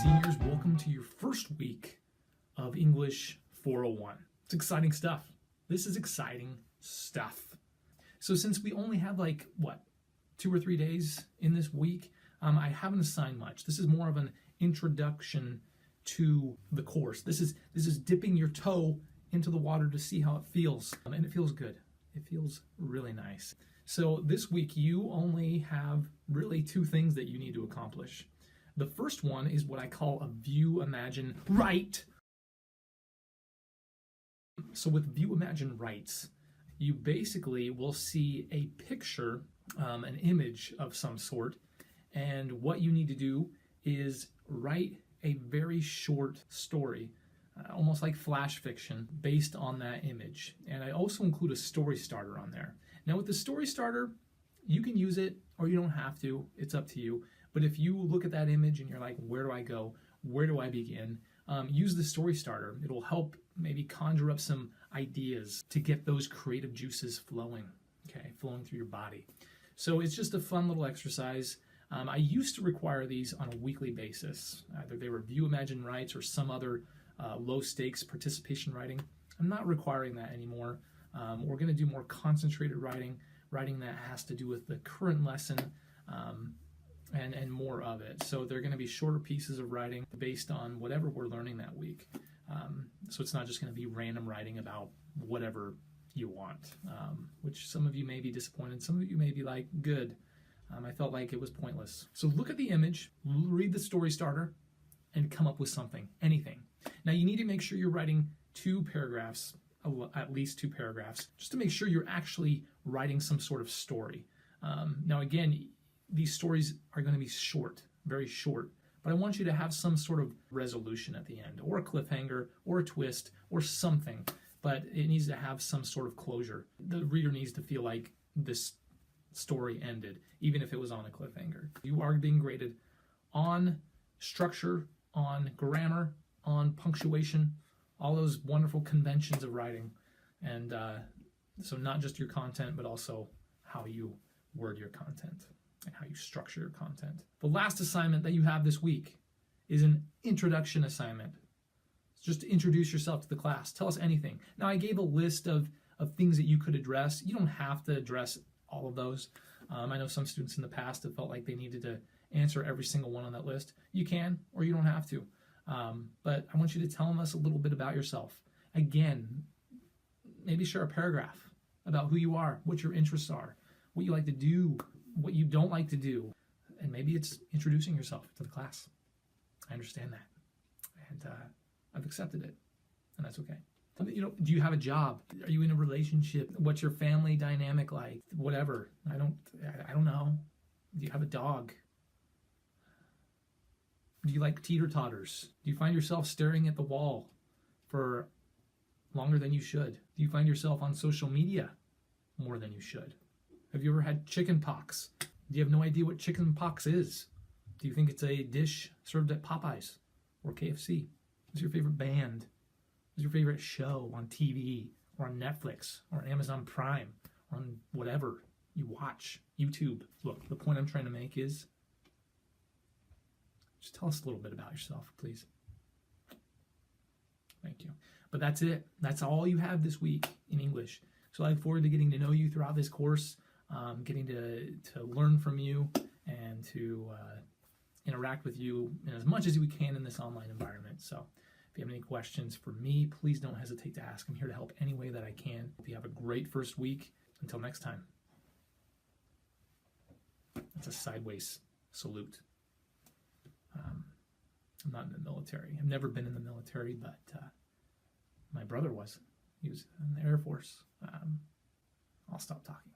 seniors, welcome to your first week of English 401. It's exciting stuff. This is exciting stuff. So since we only have 2 or 3 days in this week, I haven't assigned much. This is more of an introduction to the course. This is dipping your toe into the water to see how it feels, and it feels good. It feels really nice. So this week you only have really 2 things that you need to accomplish. The first one is what I call a view, imagine, write. So with view, imagine, writes, you basically will see a picture, an image of some sort, and what you need to do is write a very short story, almost like flash fiction, based on that image. And I also include a story starter on there. Now with the story starter, you can use it or you don't have to. It's up to you. But if you look at that image and you're like, where do I go? Where do I begin? Use the story starter. It'll help maybe conjure up some ideas to get those creative juices flowing through your body. So it's just a fun little exercise. I used to require these on a weekly basis. Either they were view, imagine, writes or some other low stakes participation writing. I'm not requiring that anymore. We're going to do more concentrated writing that has to do with the current lesson, and more of it. So they're going to be shorter pieces of writing based on whatever we're learning that week. So it's not just going to be random writing about whatever you want, which some of you may be disappointed. Some of you may be like, good. I felt like it was pointless. So look at the image, read the story starter, and come up with something, anything. Now you need to make sure you're writing 2 paragraphs, at least 2 paragraphs, just to make sure you're actually writing some sort of story. Now again, these stories are going to be short, very short, but I want you to have some sort of resolution at the end, or a cliffhanger, or a twist, or something, but it needs to have some sort of closure. The reader needs to feel like this story ended, even if it was on a cliffhanger. You are being graded on structure, on grammar, on punctuation, all those wonderful conventions of writing, and so not just your content, but also how you word your content and how you structure your content. The last assignment that you have this week is an introduction assignment. It's just to introduce yourself to the class. Tell us anything. Now, I gave a list of things that you could address. You don't have to address all of those. I know some students in the past have felt like they needed to answer every single one on that list. You can, or you don't have to. But I want you to tell us a little bit about yourself. Again, maybe share a paragraph about who you are, what your interests are, what you like to do, what you don't like to do, and maybe it's introducing yourself to the class. I understand that, and I've accepted it, and that's okay. Do you have a job? Are you in a relationship? What's your family dynamic like? Whatever. I don't know. Do you have a dog? Do you like teeter-totters? Do you find yourself staring at the wall for longer than you should? Do you find yourself on social media more than you should? Have you ever had chicken pox? Do you have no idea what chicken pox is? Do you think it's a dish served at Popeyes or KFC? What's your favorite band? What's your favorite show on TV or on Netflix or on Amazon Prime or on whatever you watch? YouTube. Look, the point I'm trying to make is just tell us a little bit about yourself, please. Thank you. But that's it. That's all you have this week in English. So I look forward to getting to know you throughout this course, getting to learn from you and to interact with you as much as we can in this online environment. So if you have any questions for me, please don't hesitate to ask. I'm here to help any way that I can. Hope you have a great first week. Until next time. That's a sideways salute. I'm not in the military. I've never been in the military, but my brother was. He was in the Air Force. I'll stop talking.